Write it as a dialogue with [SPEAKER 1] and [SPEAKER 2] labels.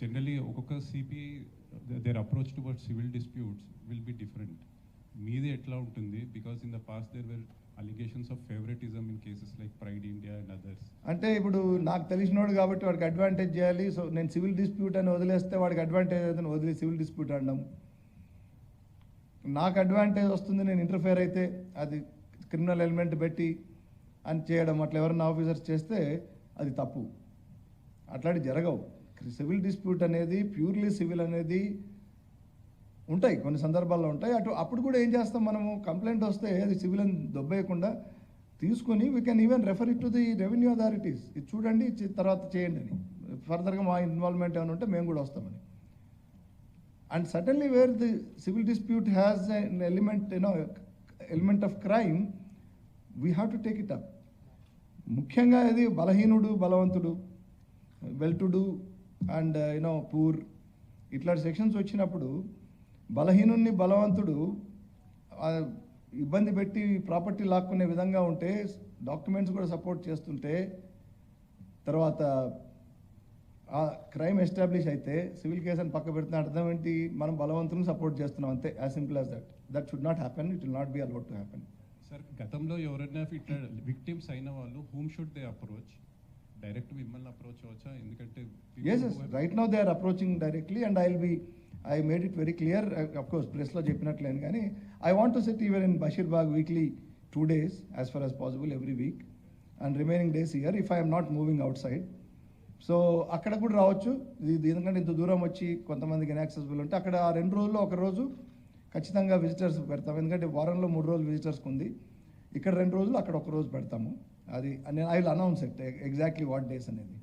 [SPEAKER 1] generally ఒక్కొక్క CP their approach towards civil disputes will be different. మీది ఎట్లా ఉంటుంది? Because in the past there were allegations of favoritism in cases like Pride India and others.
[SPEAKER 2] అంటే ఇప్పుడు నాకు తెలిసినోడు కాబట్టి వాడికి అడ్వాంటేజ్ చేయాలి. సో నేను సివిల్ డిస్ప్యూట్ అని వదిలేస్తే వాడికి అడ్వాంటేజ్ అవుతుంది, వదిలి సివిల్ డిస్ప్యూట్ అనడం. నాకు అడ్వాంటేజ్ వస్తుంది, నేను ఇంటర్ఫేర్ అయితే అది క్రిమినల్ ఎలిమెంట్ పెట్టి అని చేయడం, అట్లా ఎవరైనా ఆఫీసర్స్ చేస్తే అది తప్పు. అట్లాంటివి జరగవు. సివిల్ డిస్ప్యూట్ అనేది ప్యూర్లీ సివిల్ అనేది ఉంటాయి, కొన్ని సందర్భాల్లో ఉంటాయి. అప్పుడు కూడా ఏం చేస్తాం మనము, కంప్లైంట్ వస్తే అది సివిల్ అని దొబ్బేయకుండా తీసుకొని we can even refer it to the revenue authorities, ఇది చూడండి తర్వాత చేయండి అని, ఫర్దర్గా మా ఇన్వాల్వ్మెంట్ ఏమైనా ఉంటే మేము కూడా వస్తామని. And suddenly wear the civil dispute has an element of crime, we have to take it up. ముఖ్యంగా ఇది బలహీనుడు బలవంతుడు, well to do and poor, ఇట్లాంటి సెక్షన్స్ వచ్చినప్పుడు బలహీనుడిని బలవంతుడు ఇబ్బంది పెట్టి ప్రాపర్టీ లాక్కునే విధంగా ఉంటే, డాక్యుమెంట్స్ కూడా సపోర్ట్ చేస్తుంటే, తర్వాత ఆ క్రైమ్ ఎస్టాబ్లిష్ అయితే సివిల్ కేసు అని పక్క పెడుతున్న అర్థం ఏంటి, మనం బలవంతులను సపోర్ట్ చేస్తున్నాం అంతే. As simple as that. That should not happen, it will not be allowed to happen.
[SPEAKER 1] Sir, గతంలో ఎవరైనా ఇట్లా విక్టిమ్స్ అయిన వాళ్ళు whom should they approach? Direct మిమ్మల్ని అప్రోచ్ అవ్వచ్చా? ఎందుకంటే
[SPEAKER 2] yes right now they are approaching directly and I made it very clear, of course press lo cheppinatlen gaani I want to sit even in Bashir Bagh weekly 2 days as far as possible every week and remaining days here if I am not moving outside. So అక్కడ కూడా రావచ్చు. ఇది ఎందుకంటే ఇంత దూరం వచ్చి కొంతమందికి inaccessible ఉంటే అక్కడ ఆ 2 రోజుల్లో ఒక రోజు ఖచ్చితంగా విజిటర్స్ పెడతాము. ఎందుకంటే వారంలో 3 రోజులు విజిటర్స్కి ఉంది, ఇక్కడ 2 రోజులు అక్కడ 1 రోజు పెడతాము. అది నేను I will announce it exactly what days అనేది.